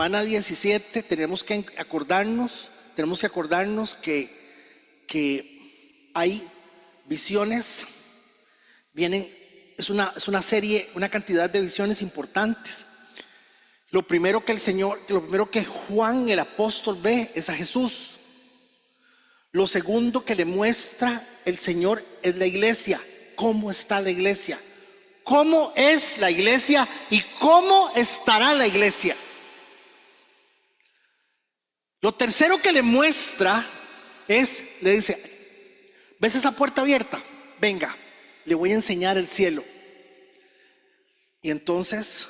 semana 17 tenemos que acordarnos que hay visiones, es una serie, una cantidad de visiones importantes. Lo primero que Juan el apóstol ve es a Jesús. Lo segundo que le muestra el Señor es la iglesia. ¿Cómo está la iglesia? ¿Cómo es la iglesia y cómo estará la iglesia? Lo tercero que le muestra le dice: ¿ves esa puerta abierta? Venga, le voy a enseñar el cielo. Y entonces,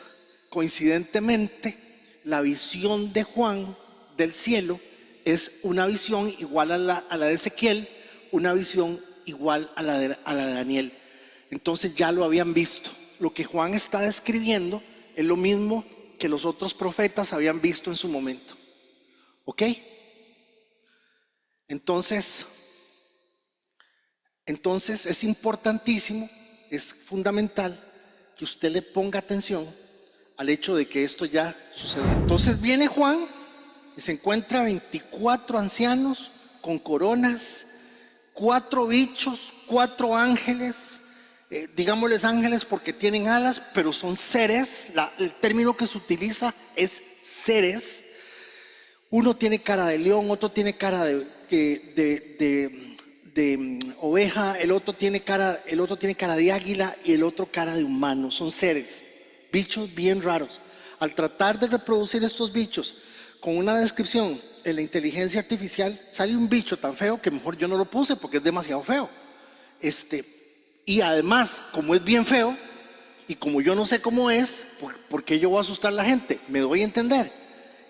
coincidentemente, la visión de Juan del cielo es una visión igual a la de Ezequiel, una visión igual a la de Daniel. Entonces ya lo habían visto. Lo que Juan está describiendo es lo mismo que los otros profetas habían visto en su momento. ¿Ok? Entonces es importantísimo, es fundamental que usted le ponga atención al hecho de que esto ya sucedió. Entonces viene Juan y se encuentra 24 ancianos con coronas, 4 bichos, 4 ángeles, digámosles ángeles porque tienen alas, pero son seres. El término que se utiliza es seres. Uno tiene cara de león, otro tiene cara de oveja, el otro tiene cara de águila y el otro cara de humano. Son seres, bichos bien raros. Al tratar de reproducir estos bichos con una descripción en la inteligencia artificial, sale un bicho tan feo que mejor yo no lo puse porque es demasiado feo. Y además, como es bien feo y como yo no sé cómo es, ¿por qué yo voy a asustar a la gente? ¿Me doy a entender?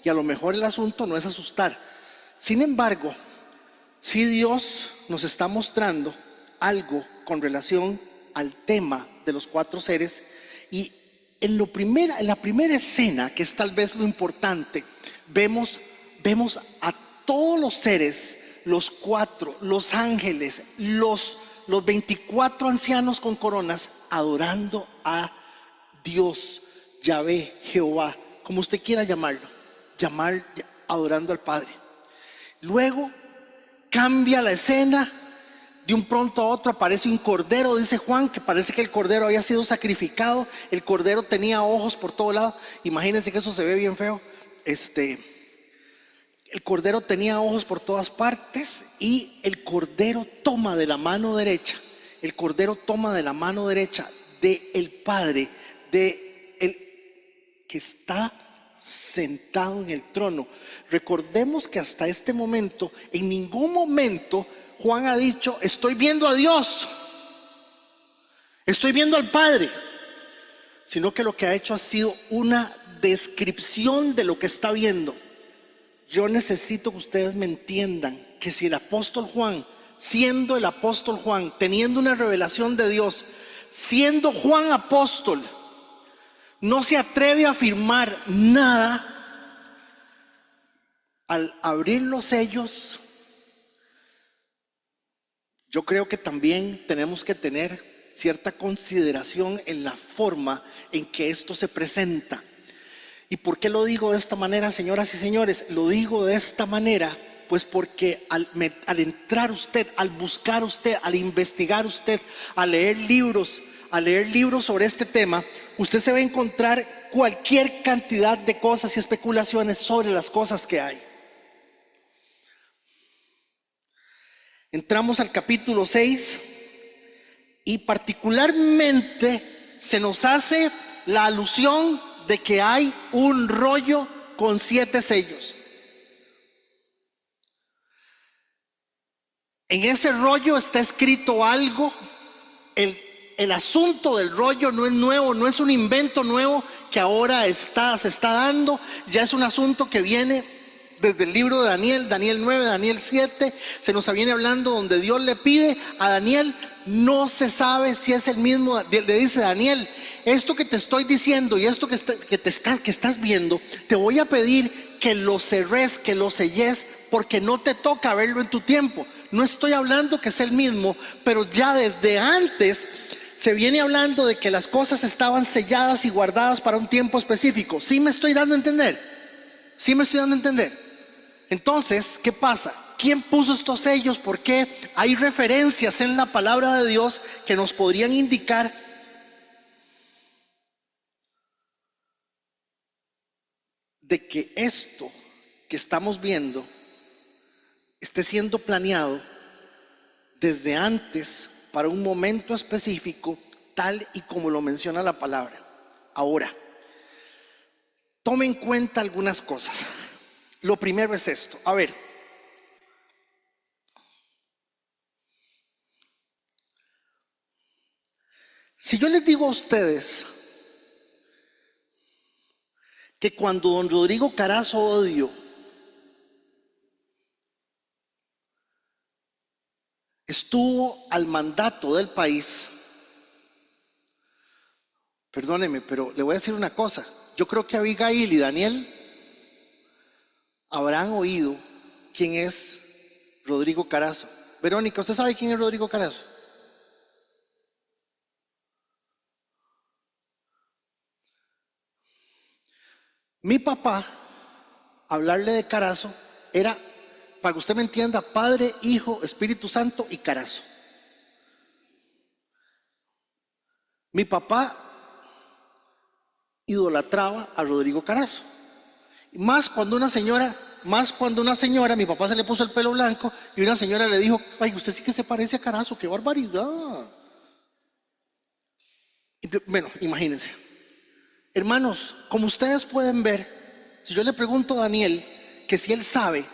Y a lo mejor el asunto no es asustar. Sin embargo, si Dios nos está mostrando algo con relación al tema de los 4 seres, y en la primera escena, que es tal vez lo importante, vemos a todos los seres, los 4, los ángeles, los 24 ancianos con coronas, adorando a Dios, Yahvé, Jehová, como usted quiera adorando al Padre. Luego cambia la escena. De un pronto a otro aparece un cordero, dice Juan, que parece que el cordero había sido sacrificado. El cordero tenía ojos por todo lado. Imagínense que eso se ve bien feo. El cordero tenía ojos por todas partes y el cordero toma de la mano derecha. El cordero toma de la mano derecha del Padre, de el que está sentado en el trono. Recordemos que hasta este momento, en ningún momento Juan ha dicho: estoy viendo a Dios, estoy viendo al Padre, sino que lo que ha hecho ha sido una descripción de lo que está viendo. Yo necesito que ustedes me entiendan que si el apóstol Juan, siendo el apóstol Juan, teniendo una revelación de Dios, siendo Juan apóstol, no se atreve a afirmar nada, al abrir los sellos, yo creo que también tenemos que tener cierta consideración en la forma en que esto se presenta. ¿Y por qué lo digo de esta manera, señoras y señores? Lo digo de esta manera pues porque al entrar usted, al buscar usted, al investigar usted, a leer libros sobre este tema, usted se va a encontrar cualquier cantidad de cosas y especulaciones sobre las cosas que hay. Entramos al capítulo 6 y particularmente se nos hace la alusión de que hay un rollo con 7 sellos. En ese rollo está escrito algo. El asunto del rollo no es nuevo, no es un invento nuevo que ahora se está dando. Ya es un asunto que viene desde el libro de Daniel, Daniel 9, Daniel 7, se nos viene hablando donde Dios le pide a Daniel, no se sabe si es el mismo, le dice Daniel, esto que te estoy diciendo y esto que estás viendo, te voy a pedir que lo cerres, que lo selles, porque no te toca verlo en tu tiempo. No estoy hablando que es el mismo, pero ya desde antes se viene hablando de que las cosas estaban selladas y guardadas para un tiempo específico. ¿Sí me estoy dando a entender? ¿Sí me estoy dando a entender? Entonces, ¿qué pasa? ¿Quién puso estos sellos? ¿Por qué? Hay referencias en la palabra de Dios que nos podrían indicar de que esto que estamos viendo esté siendo planeado desde antes para un momento específico, tal y como lo menciona la palabra. Ahora, tome en cuenta algunas cosas. Lo primero es esto. A ver, si yo les digo a ustedes que cuando don Rodrigo Carazo Odio estuvo al mandato del país, perdóneme, pero le voy a decir una cosa. Yo creo que Abigail y Daniel habrán oído quién es Rodrigo Carazo. Verónica, ¿usted sabe quién es Rodrigo Carazo? Mi papá, hablarle de Carazo era, para que usted me entienda, Padre, Hijo, Espíritu Santo y Carazo. Mi papá idolatraba a Rodrigo Carazo. Más cuando una señora, mi papá se le puso el pelo blanco y una señora le dijo: ay, usted sí que se parece a Carazo, qué barbaridad. Y, bueno, imagínense. Hermanos, como ustedes pueden ver, si yo le pregunto a Daniel que si él sabe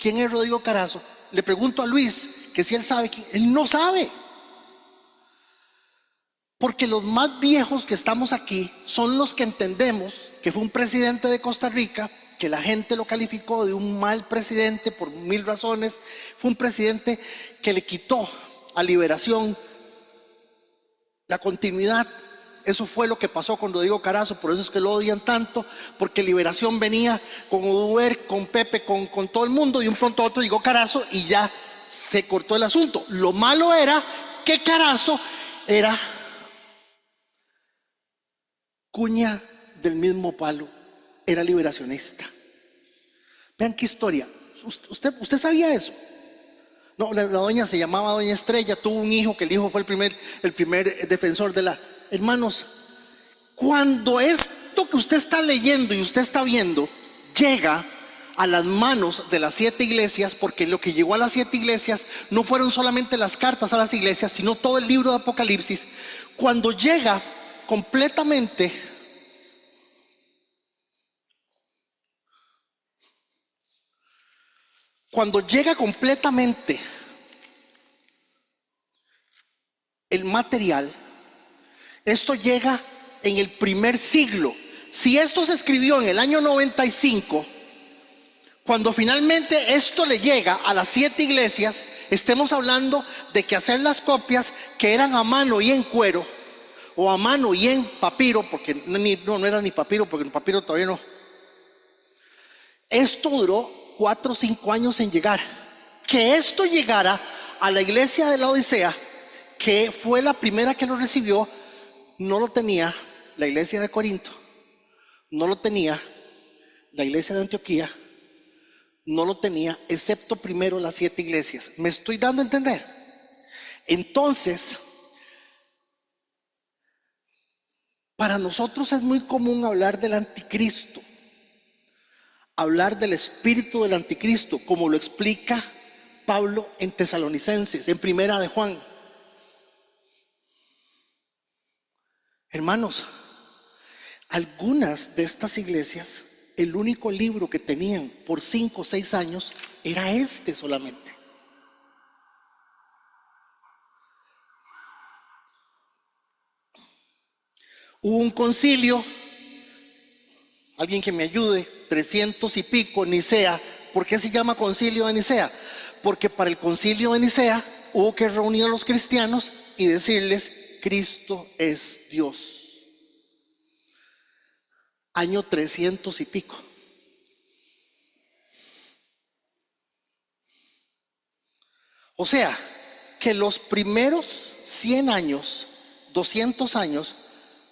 quién es Rodrigo Carazo, le pregunto a Luis que si él sabe quién, él no sabe. Porque los más viejos que estamos aquí son los que entendemos que fue un presidente de Costa Rica, que la gente lo calificó de un mal presidente por mil razones. Fue un presidente que le quitó a Liberación la continuidad. Eso fue lo que pasó con Rodrigo Carazo, por eso es que lo odian tanto, porque Liberación venía con Uber, con Pepe, con todo el mundo, y un pronto a otro llegó Carazo y ya se cortó el asunto. Lo malo era que Carazo era cuña del mismo palo, era liberacionista. Vean qué historia. ¿Usted sabía eso? No, la doña se llamaba Doña Estrella, tuvo un hijo, que el hijo fue el primer defensor de la... Hermanos, cuando esto que usted está leyendo y usted está viendo llega a las manos de las 7 iglesias, porque lo que llegó a las 7 iglesias no fueron solamente las cartas a las iglesias, sino todo el libro de Apocalipsis. Cuando llega completamente el material, esto llega en el primer siglo. Si esto se escribió en el año 95, cuando finalmente esto le llega a las 7 iglesias, estemos hablando de que hacer las copias, que eran a mano y en cuero, o a mano y en papiro, porque no era ni papiro, porque el papiro todavía no. Esto duró 4 o 5 años en llegar. Que esto llegara a la iglesia de la Odisea, que fue la primera que lo recibió, no lo tenía la iglesia de Corinto, no lo tenía la iglesia de Antioquía, no lo tenía, excepto primero las 7 iglesias. ¿Me estoy dando a entender? Entonces, para nosotros es muy común hablar del anticristo, hablar del espíritu del anticristo, como lo explica Pablo en Tesalonicenses, en Primera de Juan. Hermanos, algunas de estas iglesias, el único libro que tenían por 5 o 6 años era este solamente. Hubo un concilio, alguien que me ayude, 300 y pico, Nicea. ¿Por qué se llama concilio de Nicea? Porque para el concilio de Nicea hubo que reunir a los cristianos y decirles: Cristo es Dios. Año 300 y pico. O sea, que los primeros 100 años, 200 años,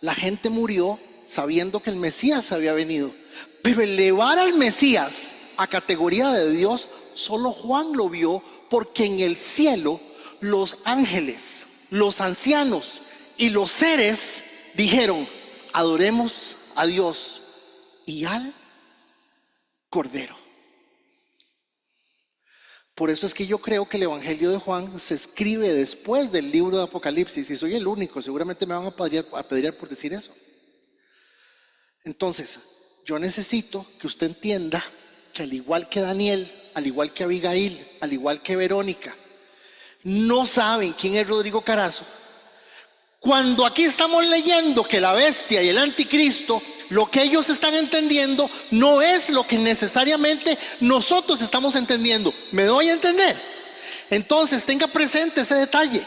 la gente murió sabiendo que el Mesías había venido. Pero elevar al Mesías a categoría de Dios, solo Juan lo vio, porque en el cielo los ángeles, los ancianos y los seres dijeron: adoremos a Dios y al Cordero. Por eso es que yo creo que el Evangelio de Juan se escribe después del libro de Apocalipsis, y soy el único, seguramente me van a apedrear por decir eso. Entonces, yo necesito que usted entienda que al igual que Daniel, al igual que Abigail, al igual que Verónica, no saben quién es Rodrigo Carazo. Cuando aquí estamos leyendo que la bestia y el anticristo, lo que ellos están entendiendo no es lo que necesariamente nosotros estamos entendiendo. ¿Me doy a entender? Entonces tenga presente ese detalle.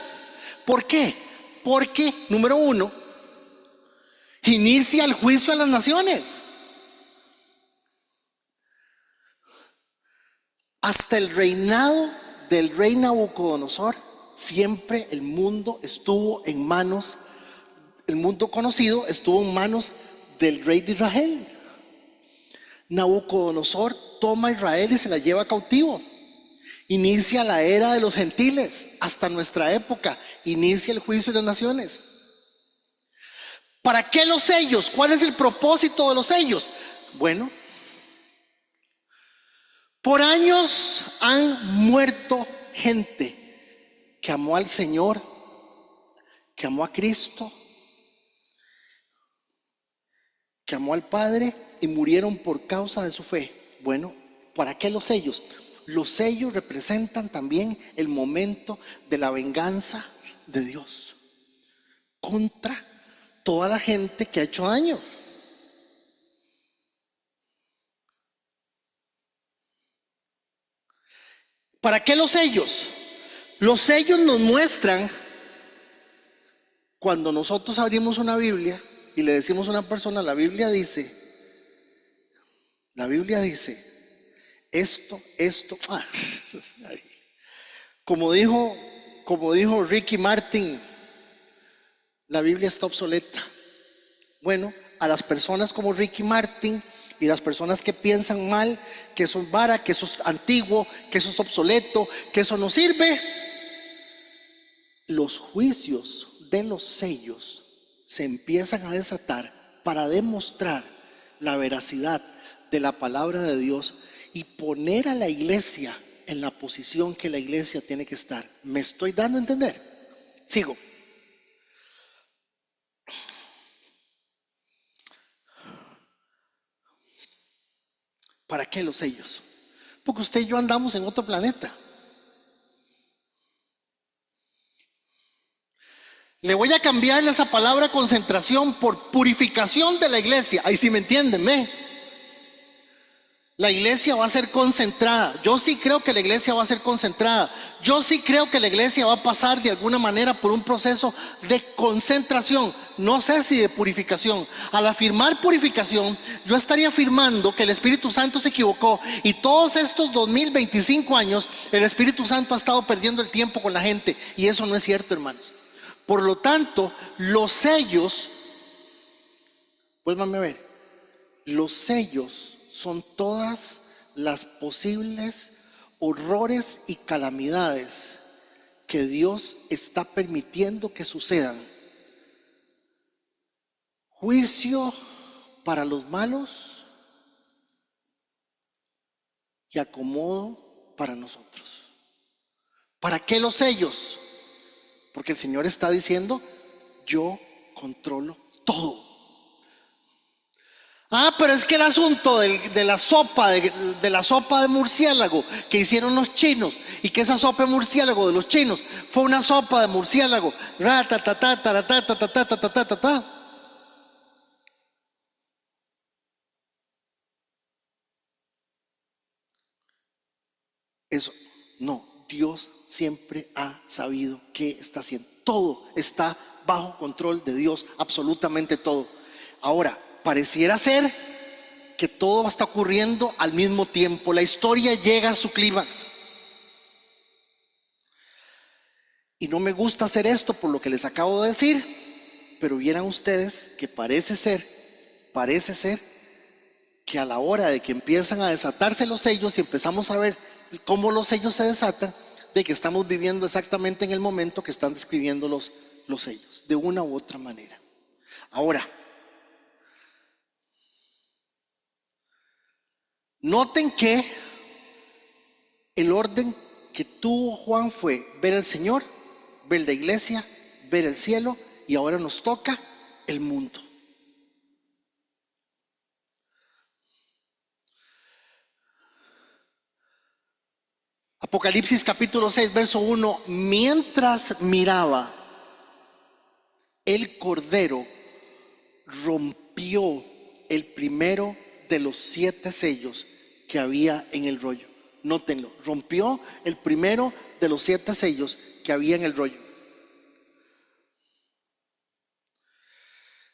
¿Por qué? Porque, número uno, inicia el juicio a las naciones. Hasta el reinado del rey Nabucodonosor, siempre el mundo estuvo en manos, el mundo conocido estuvo en manos del rey de Israel. Nabucodonosor toma a Israel y se la lleva cautivo. Inicia la era de los gentiles. Hasta nuestra época inicia el juicio de las naciones. ¿Para qué los sellos? ¿Cuál es el propósito de los sellos? Bueno, por años han muerto gente que amó al Señor, que amó a Cristo, que amó al Padre, y murieron por causa de su fe. Bueno, ¿para qué los sellos? Los sellos representan también el momento de la venganza de Dios contra toda la gente que ha hecho daño. ¿Para qué los sellos? Los sellos nos muestran, cuando nosotros abrimos una Biblia y le decimos a una persona: la Biblia dice esto, como dijo Ricky Martin, la Biblia está obsoleta. Bueno, a las personas como Ricky Martin y las personas que piensan mal, que eso es vara, que eso es antiguo, que eso es obsoleto, que eso no sirve, los juicios de los sellos se empiezan a desatar para demostrar la veracidad de la palabra de Dios y poner a la iglesia en la posición que la iglesia tiene que estar. ¿Me estoy dando a entender? Sigo. ¿Para qué los sellos? Porque usted y yo andamos en otro planeta. Le voy a cambiar esa palabra concentración por purificación de la iglesia. Ahí sí me entienden, La iglesia va a ser concentrada. Yo sí creo que la iglesia va a ser concentrada. Yo sí creo que la iglesia va a pasar de alguna manera por un proceso de concentración. No sé si de purificación. Al afirmar purificación, yo estaría afirmando que el Espíritu Santo se equivocó. Y todos estos 2025 años, el Espíritu Santo ha estado perdiendo el tiempo con la gente. Y eso no es cierto, hermanos. Por lo tanto, los sellos, vuélvanme a ver, los sellos son todas las posibles horrores y calamidades que Dios está permitiendo que sucedan. Juicio para los malos y acomodo para nosotros. ¿Para qué los sellos? Porque el Señor está diciendo: yo controlo todo. Pero es que el asunto de la sopa de murciélago que hicieron los chinos, y que esa sopa de murciélago de los chinos fue una sopa de murciélago, eso no. Dios siempre ha sabido qué está haciendo. Todo está bajo control de Dios, absolutamente todo. Ahora, pareciera ser que todo está ocurriendo al mismo tiempo. La historia llega a su clímax. Y no me gusta hacer esto por lo que les acabo de decir, pero vieran ustedes que parece ser que a la hora de que empiezan a desatarse los sellos y empezamos a ver cómo los sellos se desatan, de que estamos viviendo exactamente en el momento que están describiendo los sellos, de una u otra manera. Ahora, noten que el orden que tuvo Juan fue ver al Señor, ver la iglesia, ver el cielo, y ahora nos toca el mundo. Apocalipsis capítulo 6, verso 1, mientras miraba, el Cordero rompió el primero de los 7 sellos que había en el rollo. Nótenlo, rompió el primero de los 7 sellos que había en el rollo.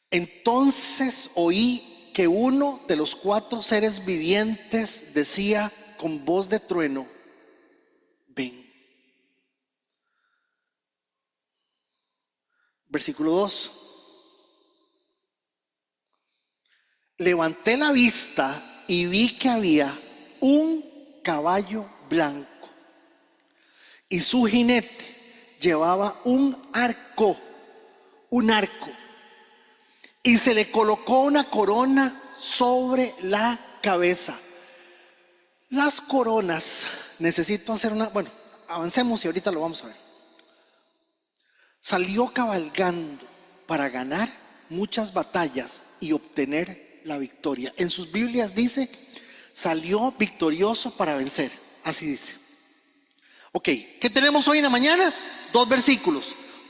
Entonces oí que uno de los 4 seres vivientes decía con voz de trueno: ven. Versículo 2. Levanté la vista y vi que había un caballo blanco y su jinete llevaba un arco, y se le colocó una corona sobre la cabeza. Las coronas, necesito hacer bueno, avancemos y ahorita lo vamos a ver. Salió cabalgando para ganar muchas batallas y obtener la victoria. En sus Biblias dice, salió victorioso para vencer. Así dice. Ok, ¿qué tenemos hoy en la mañana? 2 versículos.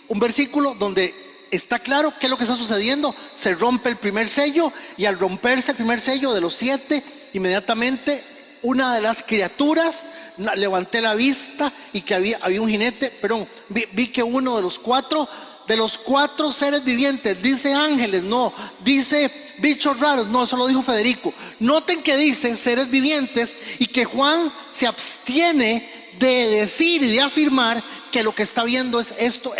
Un versículo donde está claro qué es lo que está sucediendo. Se rompe el primer sello, y al romperse el primer sello de los 7, inmediatamente una de las criaturas, levanté la vista y que había un jinete, perdón, vi que uno de los 4 seres vivientes, dice ángeles, no, dice bichos raros, no, eso lo dijo Federico. Noten que dice seres vivientes y que Juan se abstiene de decir y de afirmar que lo que está viendo es esto.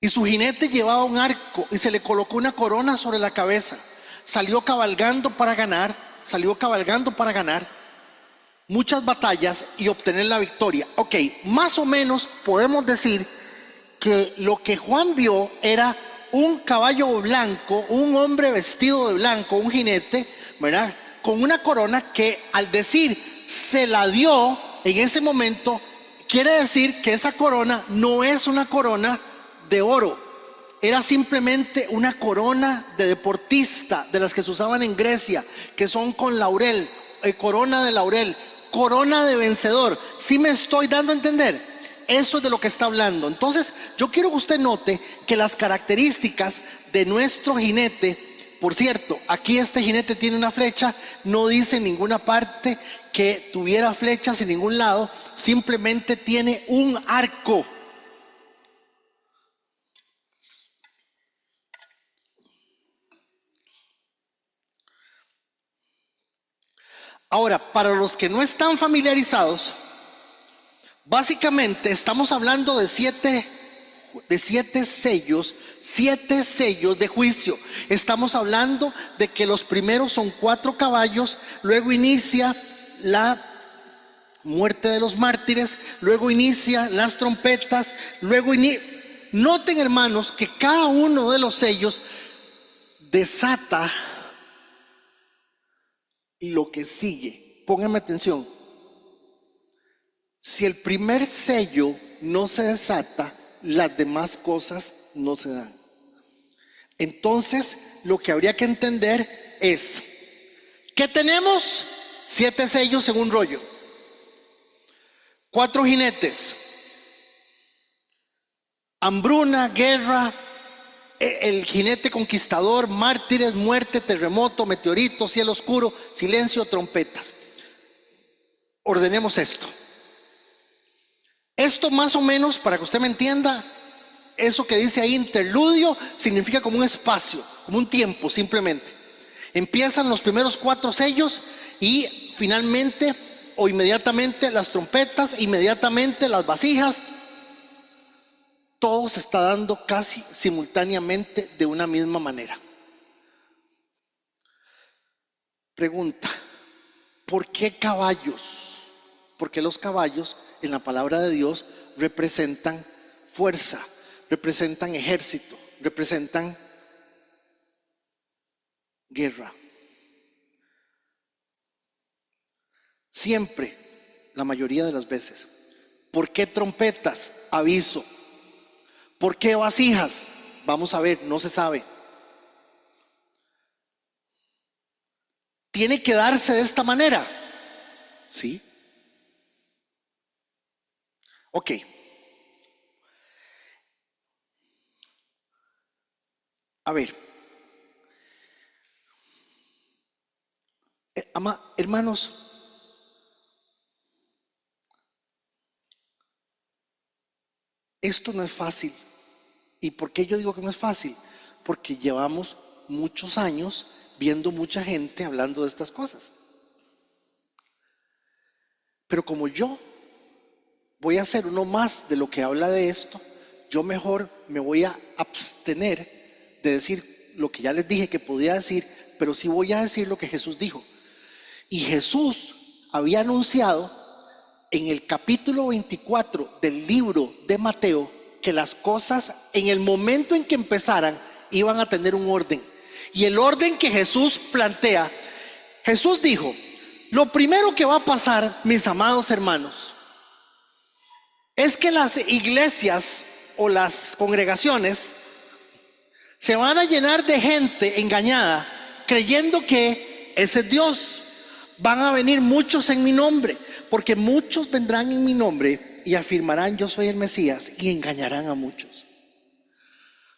Y su jinete llevaba un arco y se le colocó una corona sobre la cabeza. Salió cabalgando para ganar muchas batallas y obtener la victoria. Ok, más o menos podemos decir que lo que Juan vio era un caballo blanco, un hombre vestido de blanco, un jinete, ¿verdad?, con una corona que al decir se la dio en ese momento, quiere decir que esa corona no es una corona de oro. Era simplemente una corona de deportista, de las que se usaban en Grecia, que son con laurel, corona de laurel, corona de vencedor. ¿Sí me estoy dando a entender? Eso es de lo que está hablando. Entonces yo quiero que usted note que las características de nuestro jinete, por cierto, aquí este jinete tiene una flecha, no dice en ninguna parte que tuviera flechas en ningún lado, simplemente tiene un arco. Ahora, para los que no están familiarizados, básicamente estamos hablando de 7 sellos, 7 sellos de juicio. Estamos hablando de que los primeros son 4 caballos, luego inicia la muerte de los mártires, luego inicia las trompetas, noten, hermanos, que cada uno de los sellos desata lo que sigue. Pónganme atención. Si el primer sello no se desata, las demás cosas no se dan. Entonces, lo que habría que entender es que tenemos 7 sellos en un rollo, 4 jinetes, hambruna, guerra, el jinete conquistador, mártires, muerte, terremoto, meteorito, cielo oscuro, silencio, trompetas. Ordenemos esto. Esto más o menos, para que usted me entienda, eso que dice ahí interludio, significa como un espacio, como un tiempo simplemente. Empiezan los primeros 4 sellos y finalmente o inmediatamente las trompetas, inmediatamente las vasijas. Todo se está dando casi simultáneamente de una misma manera. Pregunta, ¿por qué caballos? Porque los caballos en la palabra de Dios representan fuerza, representan ejército, representan guerra. Siempre, la mayoría de las veces. ¿Por qué trompetas? Aviso. ¿Por qué vasijas? Vamos a ver, no se sabe. ¿Tiene que darse de esta manera? Sí. Ok. A ver. Hermanos, esto no es fácil. ¿Y por qué yo digo que no es fácil? Porque llevamos muchos años viendo mucha gente hablando de estas cosas. Pero como yo voy a hacer uno más de lo que habla de esto, yo mejor me voy a abstener de decir lo que ya les dije que podía decir, pero sí voy a decir lo que Jesús dijo. Y Jesús había anunciado en el capítulo 24 del libro de Mateo que las cosas en el momento en que empezaran iban a tener un orden. Y el orden que Jesús plantea, Jesús dijo, lo primero que va a pasar, mis amados hermanos, es que las iglesias o las congregaciones se van a llenar de gente engañada creyendo que ese es Dios. Van a venir muchos en mi nombre, porque muchos vendrán en mi nombre y afirmarán yo soy el Mesías y engañarán a muchos.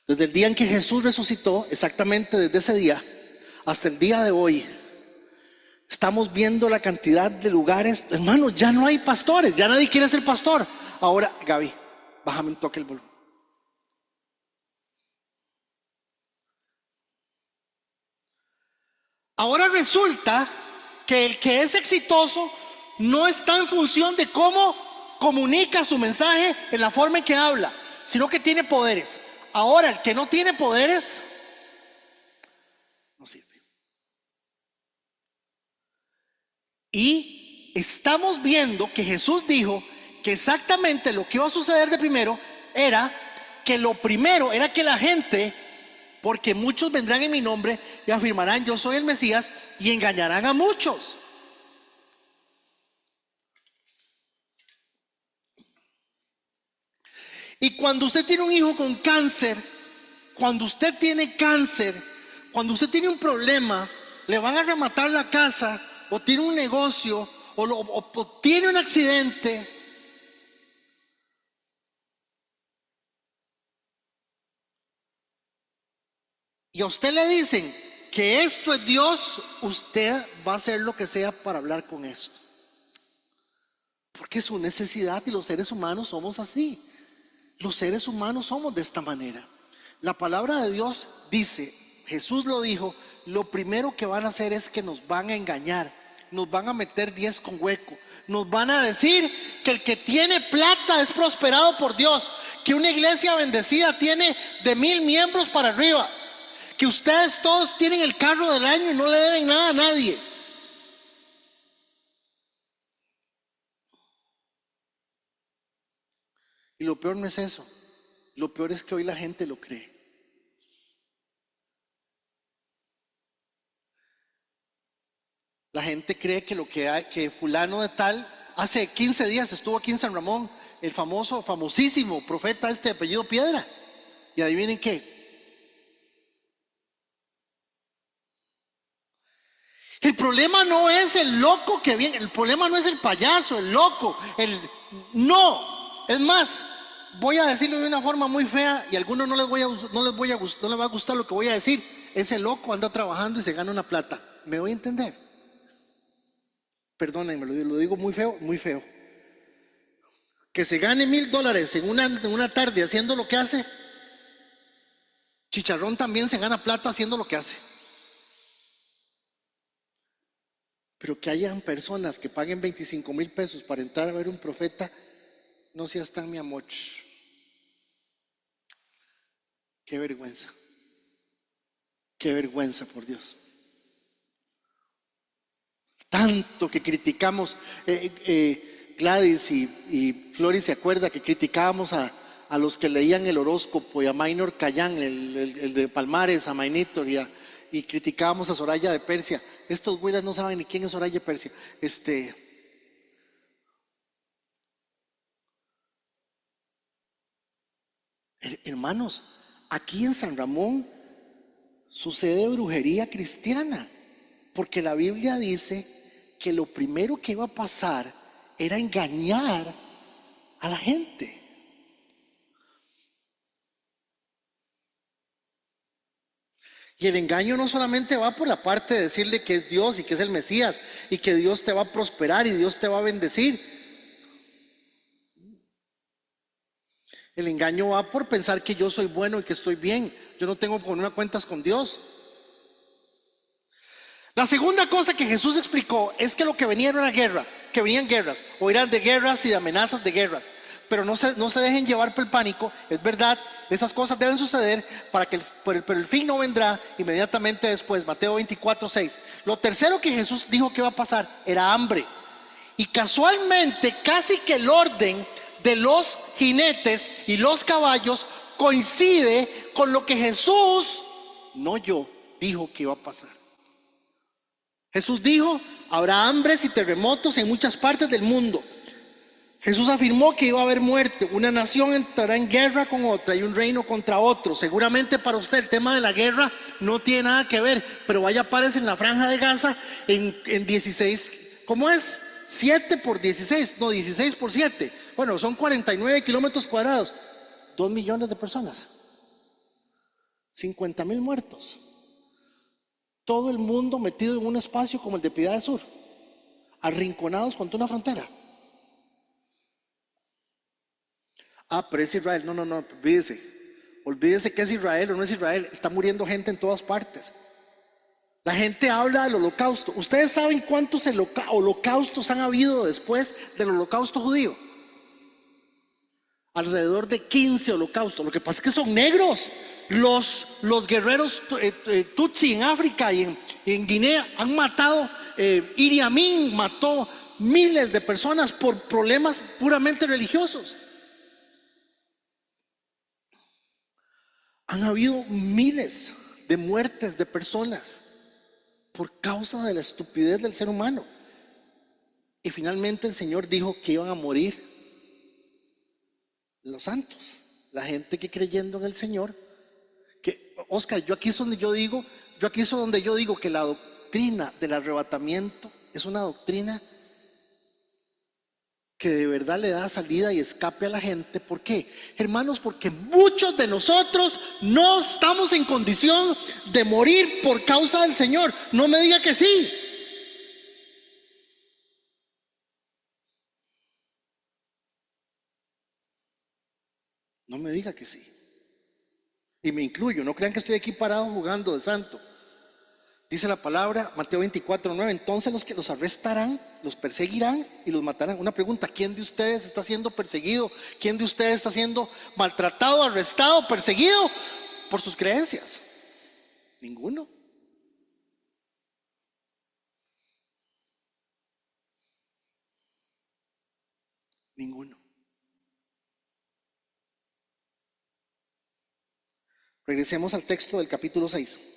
Desde el día en que Jesús resucitó, exactamente desde ese día hasta el día de hoy, estamos viendo la cantidad de lugares, hermanos, ya no hay pastores, ya nadie quiere ser pastor. Ahora, Gaby, bájame un toque el volumen. Ahora resulta que el que es exitoso no está en función de cómo comunica su mensaje en la forma en que habla, sino que tiene poderes. Ahora, el que no tiene poderes no sirve. Y estamos viendo que Jesús dijo que exactamente lo que iba a suceder de primero era que lo primero era que la gente, porque muchos vendrán en mi nombre y afirmarán yo soy el Mesías y engañarán a muchos. Y cuando usted tiene un hijo con cáncer, cuando usted tiene cáncer, cuando usted tiene un problema, le van a rematar la casa, o tiene un negocio, o tiene un accidente, y a usted le dicen que esto es Dios, usted va a hacer lo que sea para hablar con esto. Porque es su necesidad y los seres humanos somos así. Los seres humanos somos de esta manera. La palabra de Dios dice, Jesús lo dijo, lo primero que van a hacer es que nos van a engañar, nos van a meter 10 con hueco, nos van a decir que el que tiene plata es prosperado por Dios, que una iglesia bendecida tiene de 1000 miembros para arriba, que ustedes todos tienen el carro del año y no le deben nada a nadie. Y lo peor no es eso, lo peor es que hoy la gente lo cree. La gente cree que lo que hay, que fulano de tal, hace 15 días estuvo aquí en San Ramón, el famosísimo profeta de apellido Piedra. Y adivinen qué. El problema no es el loco que viene, el problema no es el payaso, el loco, no. Es más, voy a decirlo de una forma muy fea y a algunos no les va a gustar lo que voy a decir. Ese loco anda trabajando y se gana una plata. ¿Me doy a entender? Perdónenme, lo digo muy feo, muy feo. Que se gane $1000 en una tarde haciendo lo que hace. Chicharrón también se gana plata haciendo lo que hace. Pero que hayan personas que paguen 25,000 pesos para entrar a ver un profeta, no seas tan mi amor. Qué vergüenza, por Dios. tanto que criticamos. Gladys y Flori se acuerda que criticábamos a los que leían el horóscopo y a Maynor Cayán, el de Palmares, a Mainitor y criticábamos a Soraya de Persia. Estos güeyes no saben ni quién es Soraya de Persia. Hermanos, aquí en San Ramón sucede brujería cristiana, porque la Biblia dice que lo primero que iba a pasar era engañar a la gente. Y el engaño no solamente va por la parte de decirle que es Dios y que es el Mesías y que Dios te va a prosperar y Dios te va a bendecir. El engaño va por pensar que yo soy bueno y que estoy bien. Yo no tengo que ponerme cuentas con Dios. La segunda cosa que Jesús explicó es que lo que venía era una guerra, que venían guerras, oirán de guerras y de amenazas de guerras. Pero no se dejen llevar por el pánico. Es verdad, esas cosas deben suceder pero el fin no vendrá inmediatamente después. Mateo 24:6. Lo tercero que Jesús dijo que iba a pasar era hambre. Y casualmente casi que el orden de los jinetes y los caballos coincide con lo que Jesús, no yo, dijo que iba a pasar. Jesús dijo: habrá hambres y terremotos en muchas partes del mundo. Jesús afirmó que iba a haber muerte. Una nación entrará en guerra con otra y un reino contra otro. Seguramente para usted el tema de la guerra no tiene nada que ver, pero vaya, párese en la franja de Gaza en 16, ¿cómo es? 7 por 16, no, 16 por 7. Bueno, son 49 kilómetros cuadrados. 2 millones de personas. 50,000 muertos. Todo el mundo metido en un espacio como el de Piedad del Sur, arrinconados contra una frontera. Pero es Israel. No, olvídese que es Israel o no es Israel. Está muriendo gente en todas partes. La gente habla del holocausto. ¿Ustedes saben cuántos holocaustos han habido después del holocausto judío? Alrededor de 15 holocaustos. Lo que pasa es que son negros. Los guerreros Tutsi en África y en Guinea han matado. Idi Amin mató miles de personas por problemas puramente religiosos. Han habido miles de muertes de personas por causa de la estupidez del ser humano. Y finalmente el Señor dijo que iban a morir los santos, la gente que creyendo en el Señor. Que, Oscar, aquí es donde yo digo que la doctrina del arrebatamiento es una doctrina que de verdad le da salida y escape a la gente. ¿Por qué? Hermanos, porque muchos de nosotros no estamos en condición de morir por causa del Señor. No me diga que sí. No me diga que sí. Y me incluyo, no crean que estoy aquí parado jugando de santo. Dice la palabra, Mateo 24:9, entonces los que los arrestarán, los perseguirán y los matarán. Una pregunta: ¿quién de ustedes está siendo perseguido? ¿Quién de ustedes está siendo maltratado, arrestado, perseguido por sus creencias? Ninguno. Ninguno. Regresemos al texto del capítulo 6.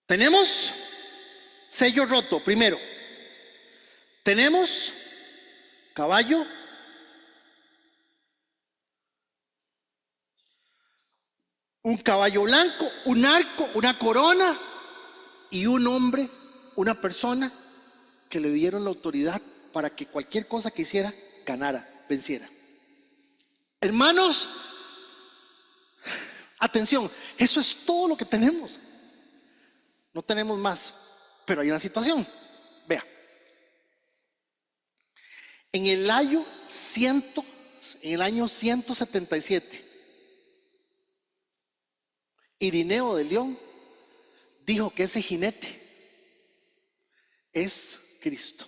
Tenemos sello roto, primero. Tenemos caballo, un caballo blanco, un arco, una corona y un hombre, una persona que le dieron la autoridad para que cualquier cosa que hiciera, ganara, venciera. Hermanos, atención, eso es todo lo que tenemos. No tenemos más, pero hay una situación. Vea, en el año 177, Irineo de León dijo que ese jinete es Cristo.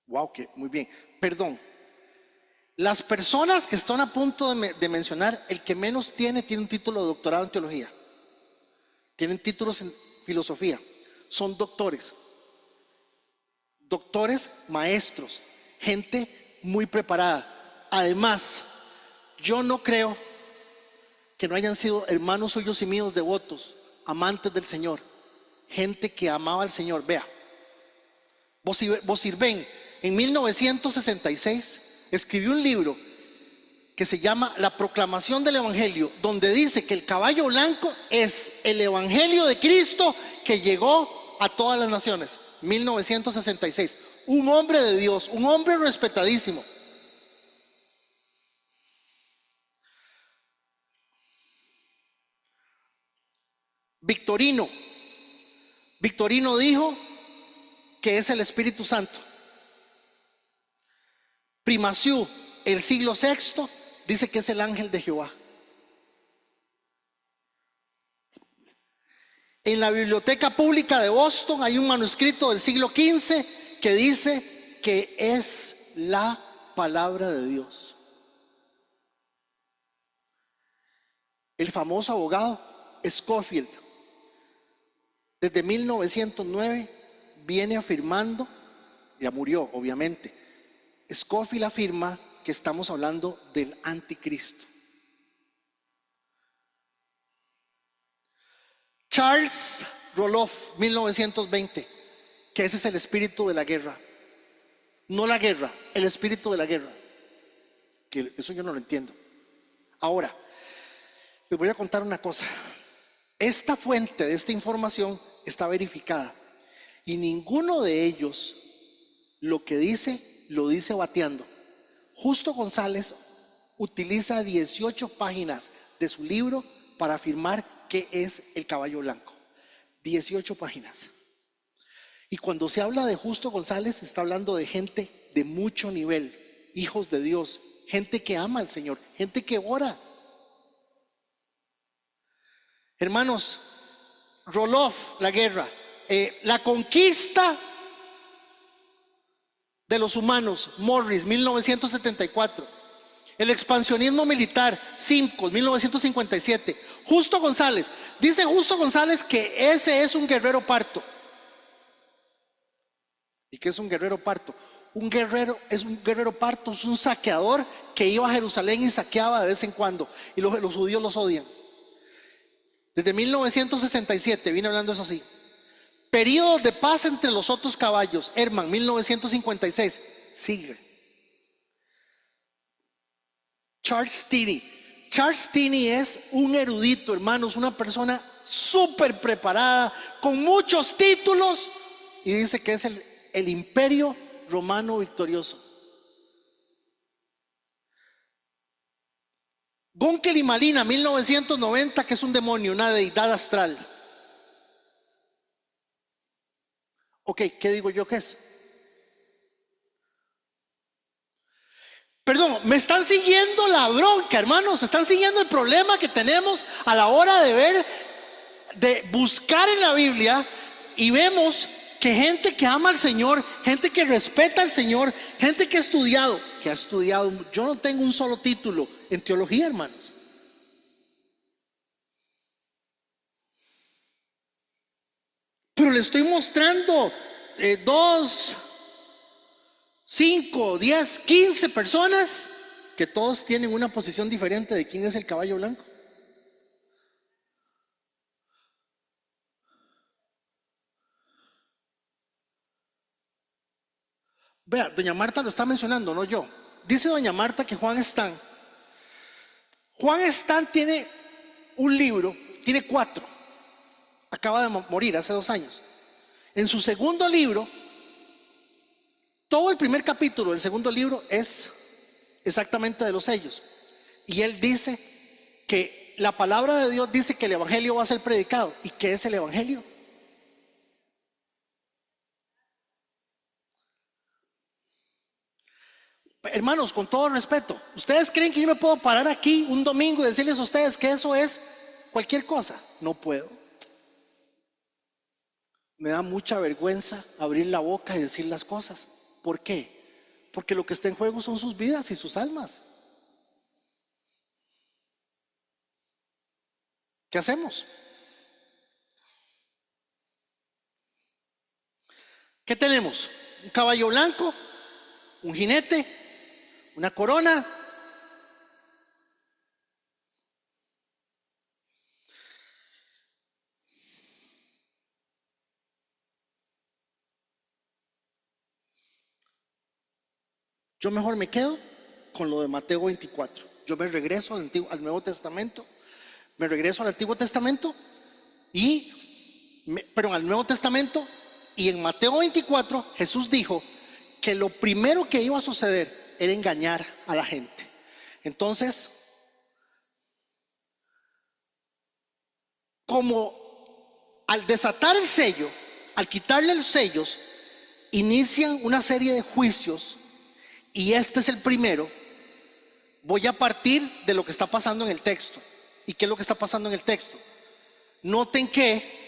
Wow, que muy bien. Perdón. Las personas que están a punto de mencionar, el que menos tiene un título de doctorado en teología, tienen títulos en filosofía, son doctores, maestros, gente muy preparada. Además, yo no creo que no hayan sido hermanos suyos y míos devotos, amantes del Señor, gente que amaba al Señor. Vea, Bosirben en 1966 escribió un libro que se llama La Proclamación del Evangelio, donde dice que el caballo blanco es el Evangelio de Cristo que llegó a todas las naciones. 1966. Un hombre de Dios, un hombre respetadísimo. Victorino dijo que es el Espíritu Santo. Primaciú, el siglo VI, dice que es el ángel de Jehová. En la Biblioteca Pública de Boston hay un manuscrito del siglo XV que dice que es la palabra de Dios. El famoso abogado Scofield, desde 1909, viene afirmando, ya murió obviamente, Scofield afirma que estamos hablando del anticristo. Charles Roloff, 1920, que ese es el espíritu de la guerra. No la guerra, el espíritu de la guerra. Que eso yo no lo entiendo. Ahora, les voy a contar una cosa. Esta fuente de esta información está verificada y ninguno de ellos lo que dice, lo dice bateando. Justo González utiliza 18 páginas de su libro para afirmar que es el caballo blanco. 18 páginas. Y cuando se habla de Justo González, se está hablando de gente de mucho nivel, hijos de Dios, gente que ama al Señor, gente que ora. Hermanos, Roloff, la guerra, la conquista de los humanos, Morris, 1974. El expansionismo militar, Simcoe, 1957. Justo González, dice Justo González que ese es un guerrero parto. ¿Y qué es un guerrero parto? Un guerrero parto, es un saqueador que iba a Jerusalén y saqueaba de vez en cuando. Y los judíos los odian. Desde 1967 viene hablando eso así. Periodo de paz entre los otros caballos, Herman, 1956. Sigue. Charles Tinney es un erudito, hermanos, una persona súper preparada, con muchos títulos, y dice que es el imperio romano victorioso. Gunkel y Malina, 1990, que es un demonio, una deidad astral. Ok, ¿qué digo yo que es? Perdón, me están siguiendo la bronca, hermanos, están siguiendo el problema que tenemos a la hora de ver, de buscar en la Biblia, y vemos que gente que ama al Señor, gente que respeta al Señor, gente que ha estudiado, yo no tengo un solo título en teología, hermanos. Pero le estoy mostrando 2, 5, 10, 15 personas que todos tienen una posición diferente de quién es el caballo blanco. Vea, doña Marta lo está mencionando, no yo. Dice doña Marta que Juan Stan tiene un libro, tiene 4. Acaba de morir hace 2 años. En su segundo libro, todo el primer capítulo del segundo libro es exactamente de los sellos. Y él dice que la palabra de Dios dice que el evangelio va a ser predicado. ¿Y qué es el evangelio? Hermanos, con todo respeto, ¿ustedes creen que yo me puedo parar aquí un domingo y decirles a ustedes que eso es cualquier cosa? No puedo. Me da mucha vergüenza abrir la boca y decir las cosas. ¿Por qué? porque lo que está en juego son sus vidas y sus almas. ¿Qué hacemos? ¿Qué tenemos? Un caballo blanco, un jinete, una corona. Yo mejor me quedo con lo de Mateo 24. Yo me regreso al Nuevo Testamento, me regreso al Antiguo Testamento pero al Nuevo Testamento, y en Mateo 24 Jesús dijo que lo primero que iba a suceder era engañar a la gente. Entonces, como al desatar el sello, al quitarle los sellos, inician una serie de juicios, y este es el primero. Voy a partir de lo que está pasando en el texto. ¿Y qué es lo que está pasando en el texto? Noten que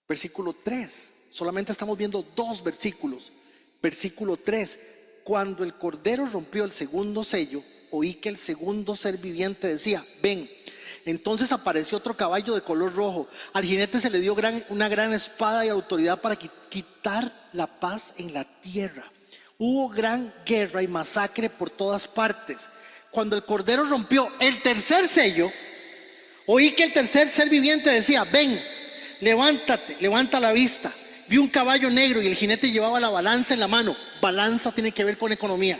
versículo 3, solamente estamos viendo 2 versículos. Versículo 3: cuando el Cordero rompió el segundo sello, oí que el segundo ser viviente decía: ven. Entonces apareció otro caballo de color rojo. Al jinete se le dio una gran espada y autoridad para quitar la paz en la tierra. Hubo gran guerra y masacre por todas partes. Cuando el Cordero rompió el tercer sello, oí que el tercer ser viviente decía: ven, levántate, levanta la vista. Vi un caballo negro y el jinete llevaba la balanza en la mano. Balanza tiene que ver con economía.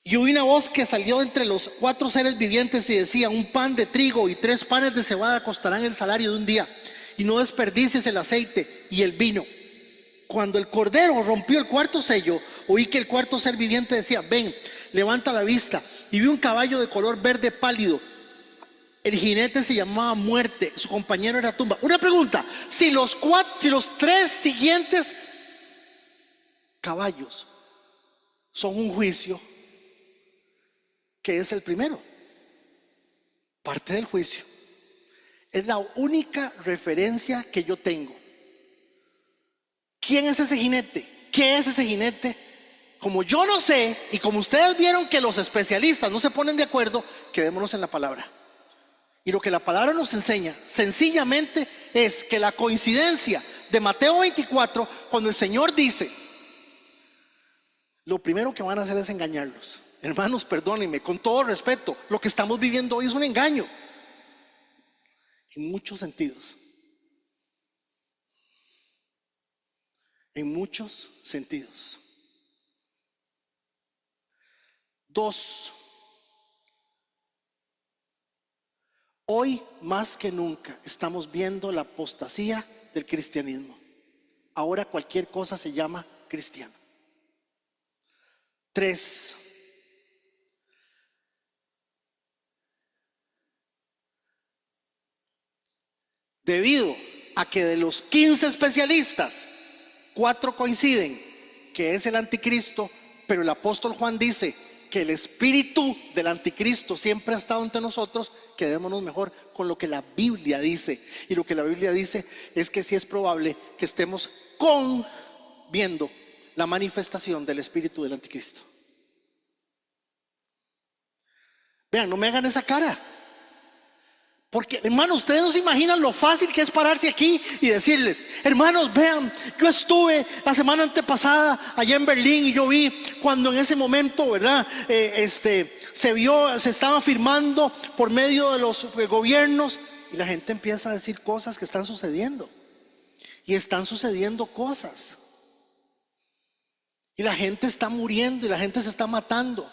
Y oí una voz que salió entre los 4 seres vivientes y decía: un pan de trigo y 3 panes de cebada costarán el salario de un día, y no desperdicies el aceite y el vino. Cuando el Cordero rompió el cuarto sello, oí que el cuarto ser viviente decía: ven, levanta la vista. Y vi un caballo de color verde pálido. El jinete se llamaba Muerte, su compañero era Tumba. Una pregunta: si los 3 siguientes caballos son un juicio, ¿qué es el primero? Parte del juicio. Es la única referencia que yo tengo. ¿Quién es ese jinete? ¿Qué es ese jinete? Como yo no sé, y como ustedes vieron que los especialistas no se ponen de acuerdo, quedémonos en la palabra. Y lo que la palabra nos enseña sencillamente es que la coincidencia de Mateo 24, cuando el Señor dice: lo primero que van a hacer es engañarlos. Hermanos, perdónenme, con todo respeto, lo que estamos viviendo hoy es un engaño en muchos sentidos. En muchos sentidos. 2. Hoy más que nunca estamos viendo la apostasía del cristianismo. Ahora cualquier cosa se llama cristiano. 3. Debido a que de los 15 especialistas, 4 coinciden que es el anticristo, pero el apóstol Juan dice que el espíritu del anticristo siempre ha estado entre nosotros, quedémonos mejor con lo que la Biblia dice. Y lo que la Biblia dice es que sí es probable que estemos viendo la manifestación del espíritu del anticristo. Vean, no me hagan esa cara. Porque, hermanos, ustedes no se imaginan lo fácil que es pararse aquí y decirles: hermanos, vean, yo estuve la semana antepasada allá en Berlín y yo vi cuando en ese momento, ¿verdad? Se estaba firmando por medio de los gobiernos, y la gente empieza a decir cosas que están sucediendo. Y están sucediendo cosas. Y la gente está muriendo y la gente se está matando.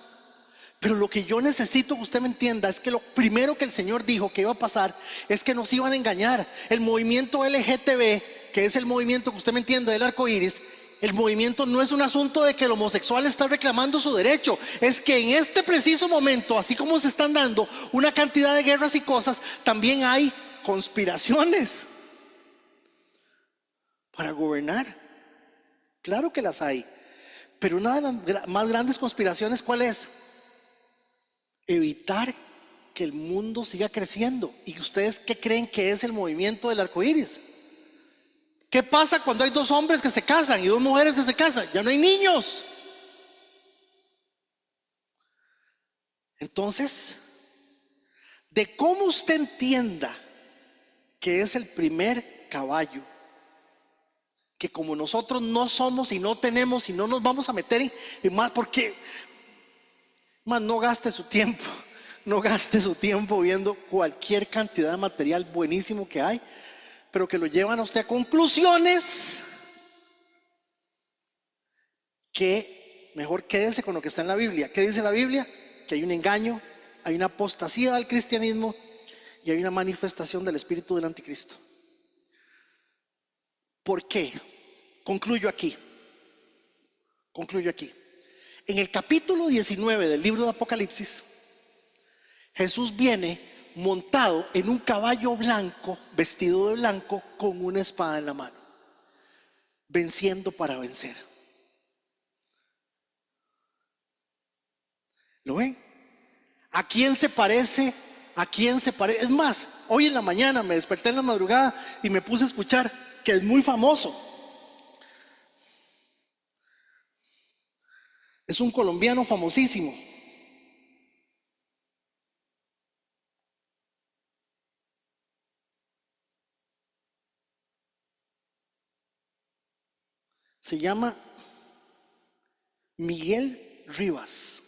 Pero lo que yo necesito que usted me entienda es que lo primero que el Señor dijo que iba a pasar es que nos iban a engañar. El movimiento LGTB, que es el movimiento que usted me entiende del arco iris, el movimiento no es un asunto de que el homosexual está reclamando su derecho. Es que en este preciso momento, así como se están dando una cantidad de guerras y cosas, también hay conspiraciones. para gobernar. Claro que las hay. Pero una de las más grandes conspiraciones, ¿cuál es? Evitar que el mundo siga creciendo. ¿Y ustedes qué creen que es el movimiento del arco iris? ¿Qué pasa cuando hay dos hombres que se casan y dos mujeres que se casan? Ya no hay niños. Entonces, de cómo usted entienda que es el primer caballo, que como nosotros no somos y no tenemos y no nos vamos a meter en más, porque más no gaste su tiempo, no gaste su tiempo viendo cualquier cantidad de material buenísimo que hay, pero que lo llevan a usted a conclusiones que mejor quédese con lo que está en la Biblia. ¿Qué dice la Biblia? Que hay un engaño, hay una apostasía del cristianismo y hay una manifestación del espíritu del anticristo. ¿Por qué? Concluyo aquí. En el capítulo 19 del libro de Apocalipsis, Jesús viene montado en un caballo blanco, vestido de blanco, con una espada en la mano, venciendo para vencer. ¿Lo ven? ¿A quién se parece? ¿A quién se parece? Es más, hoy en la mañana me desperté en la madrugada y me puse a escuchar que es muy famoso. Es un colombiano famosísimo. Se llama Miguel Rivas.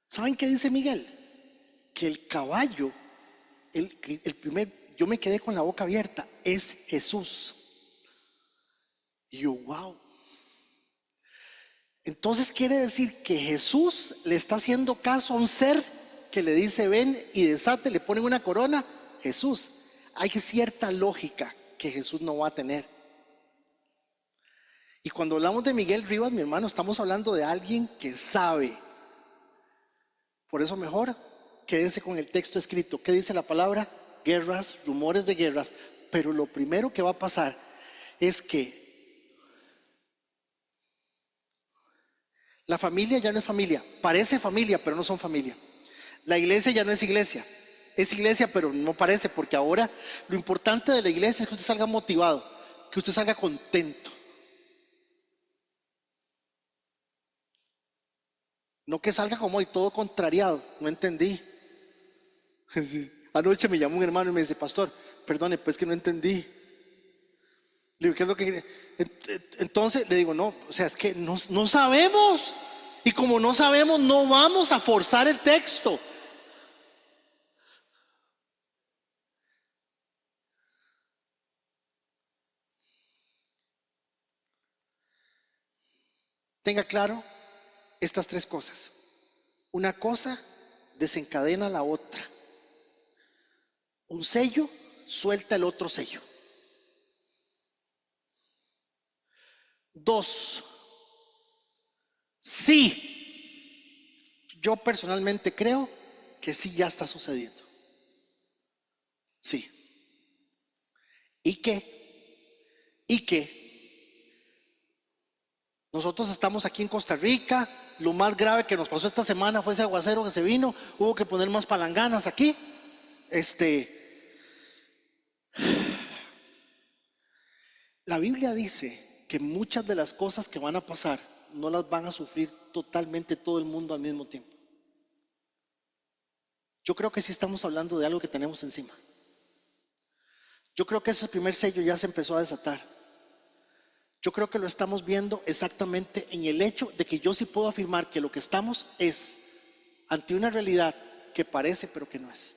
¿Saben qué dice Miguel? Que el caballo, el primer, yo me quedé con la boca abierta, es Jesús. Y yo, wow. Entonces quiere decir que Jesús le está haciendo caso a un ser que le dice ven y desate, le ponen una corona. Jesús, hay cierta lógica que Jesús no va a tener. Y cuando hablamos de Miguel Rivas, mi hermano, estamos hablando de alguien que sabe. Por eso mejor quédese con el texto escrito. ¿Qué dice la palabra? Guerras, rumores de guerras. Pero lo primero que va a pasar es que la familia ya no es familia. Parece familia, pero no son familia. La iglesia ya no es iglesia. Es iglesia, pero no parece, porque ahora lo importante de la iglesia es que usted salga motivado, que usted salga contento. No que salga como hoy, todo contrariado. No entendí. Anoche me llamó un hermano y me dice, pastor, perdone, pues que no entendí. Le digo, ¿qué es lo que? Entonces le digo, no, o sea, es que no sabemos. Y como no sabemos, no vamos a forzar el texto. Tenga claro estas tres cosas. Una cosa desencadena la otra. Un sello suelta el otro sello. Dos, sí, yo personalmente creo que sí ya está sucediendo. Sí. ¿Y qué? Nosotros estamos aquí en Costa Rica. Lo más grave que nos pasó esta semana fue ese aguacero que se vino. Hubo que poner más palanganas aquí. La Biblia dice que muchas de las cosas que van a pasar no las van a sufrir totalmente todo el mundo al mismo tiempo. Yo creo que sí estamos hablando de algo que tenemos encima. Yo creo que ese primer sello ya se empezó a desatar. Yo creo que lo estamos viendo exactamente en el hecho de que yo sí puedo afirmar que lo que estamos es ante una realidad que parece pero que no es.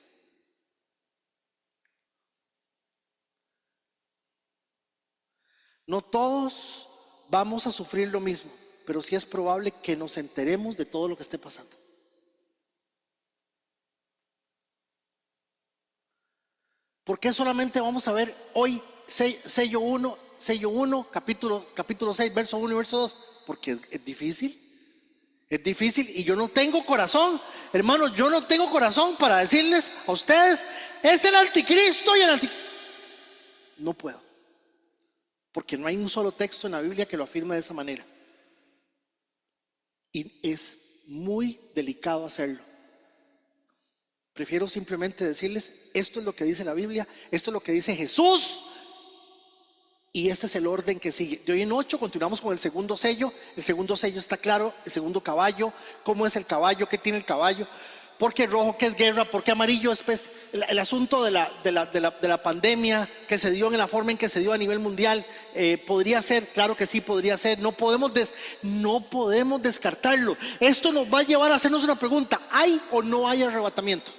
No todos vamos a sufrir lo mismo, pero sí es probable que nos enteremos de todo lo que esté pasando. ¿Por qué solamente vamos a ver hoy sello 1, capítulo 6, verso 1 y verso 2? Porque es difícil. Es difícil y yo no tengo corazón, hermanos, yo no tengo corazón para decirles a ustedes, es el anticristo y el anticristo. No puedo. porque no hay un solo texto en la Biblia que lo afirme de esa manera. Y es muy delicado hacerlo. Prefiero simplemente decirles, esto es lo que dice la Biblia, esto es lo que dice Jesús, y este es el orden que sigue. De hoy en 8 continuamos con el segundo sello. El segundo sello está claro, el segundo caballo, cómo es el caballo, qué tiene el caballo, por qué rojo, qué es guerra, por qué amarillo es pues, el asunto de la pandemia que se dio en la forma en que se dio a nivel mundial. Podría ser, claro que sí, podría ser. No podemos descartarlo. Esto nos va a llevar a hacernos una pregunta: ¿hay o no hay arrebatamiento?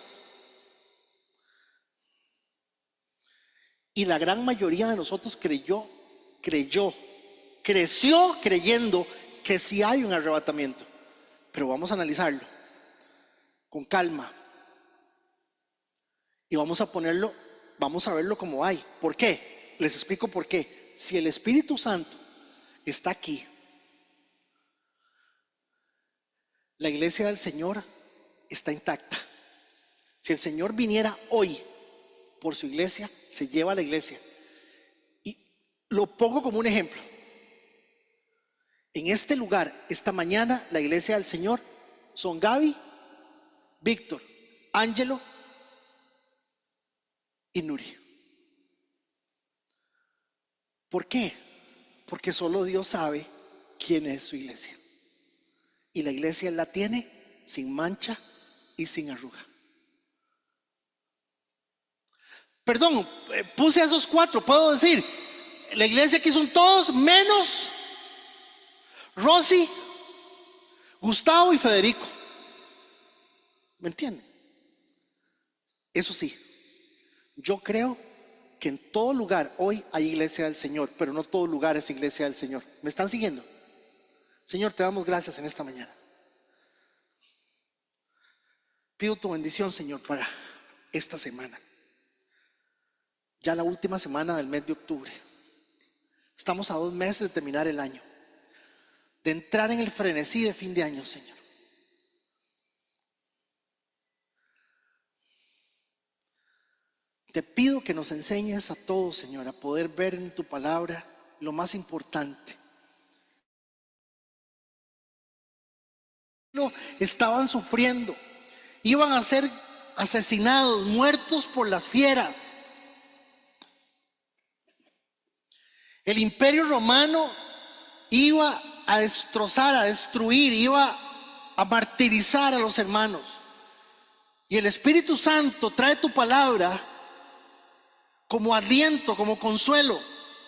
Y la gran mayoría de nosotros creció creyendo que sí hay un arrebatamiento. Pero vamos a analizarlo con calma y vamos a verlo como hay. ¿Por qué? Les explico por qué. Si el Espíritu Santo está aquí, la iglesia del Señor está intacta. Si el Señor viniera hoy por su iglesia, se lleva a la iglesia. Y lo pongo como un ejemplo. En este lugar, esta mañana, la iglesia del Señor son Gaby, Víctor, Ángelo y Nuri. ¿Por qué? Porque solo Dios sabe quién es su iglesia. Y la iglesia la tiene sin mancha y sin arruga. Perdón, puse a esos 4, puedo decir, la iglesia aquí son todos menos Rosy, Gustavo y Federico. ¿Me entienden? Eso sí, yo creo que en todo lugar hoy hay iglesia del Señor, pero no todo lugar es iglesia del Señor. ¿Me están siguiendo? Señor, te damos gracias en esta mañana. Pido tu bendición, Señor, para esta semana. Ya la última semana del mes de octubre. Estamos a 2 meses de terminar el año, de entrar en el frenesí de fin de año, Señor. Te pido que nos enseñes a todos, Señor, a poder ver en tu palabra lo más importante. Estaban sufriendo, iban a ser asesinados, muertos por las fieras. El imperio romano iba a destrozar, a destruir, iba a martirizar a los hermanos. Y el Espíritu Santo trae tu palabra como aliento, como consuelo,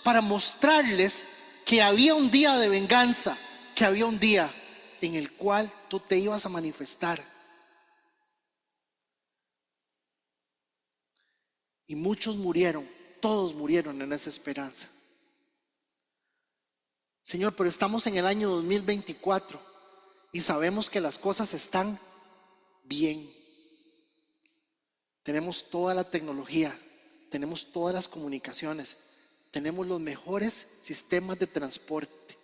para mostrarles que había un día de venganza, que había un día en el cual tú te ibas a manifestar. Y muchos murieron, todos murieron en esa esperanza. Señor, pero estamos en el año 2024 y sabemos que las cosas están bien. Tenemos toda la tecnología, tenemos todas las comunicaciones, tenemos los mejores sistemas de transporte.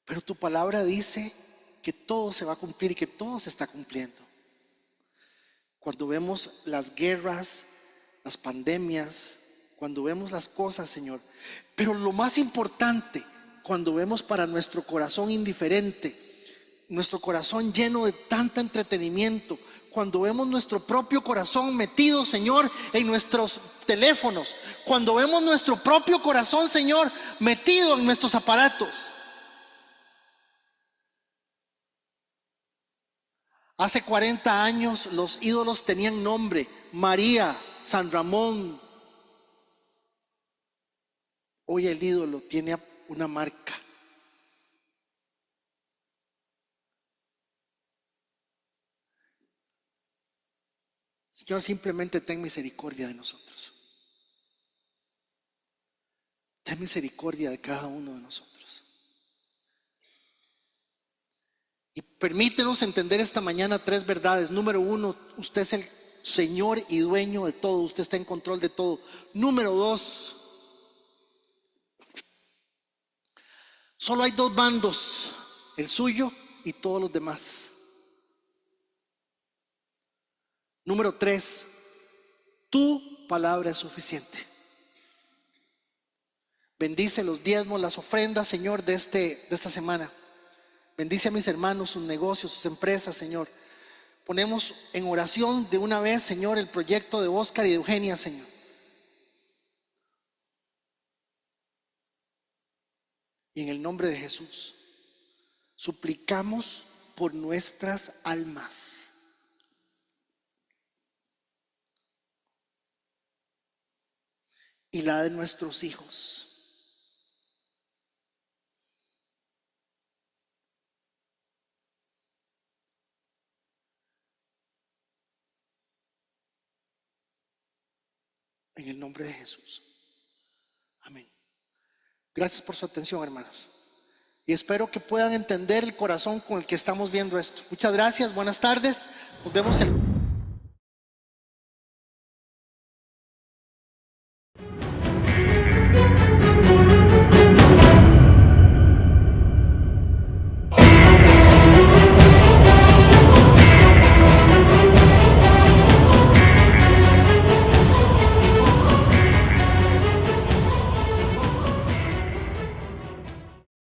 Pero tu palabra dice que todo se va a cumplir y que todo se está cumpliendo. Cuando vemos las guerras, las pandemias, cuando vemos las cosas, Señor. Pero lo más importante, cuando vemos para nuestro corazón indiferente, nuestro corazón lleno de tanto entretenimiento, cuando vemos nuestro propio corazón metido, Señor, en nuestros teléfonos, cuando vemos nuestro propio corazón, Señor, metido en nuestros aparatos. Hace 40 años los ídolos tenían nombre: María, San Ramón. Hoy el ídolo tiene una marca. Señor, simplemente ten misericordia de nosotros. Ten misericordia de cada uno de nosotros. Y permítenos entender esta mañana 3 verdades. Número 1, usted es el Señor y dueño de todo. Usted está en control de todo. Número 2, solo hay 2 bandos: el suyo y todos los demás. Número 3, tu palabra es suficiente. Bendice los diezmos, las ofrendas, Señor, de esta semana. Bendice a mis hermanos, sus negocios, sus empresas, Señor. Ponemos en oración de una vez, Señor, el proyecto de Oscar y de Eugenia, Señor. Y en el nombre de Jesús, suplicamos por nuestras almas. Y la de nuestros hijos. En el nombre de Jesús. Amén. Gracias por su atención, hermanos. Y espero que puedan entender el corazón con el que estamos viendo esto. Muchas gracias, buenas tardes. Nos vemos el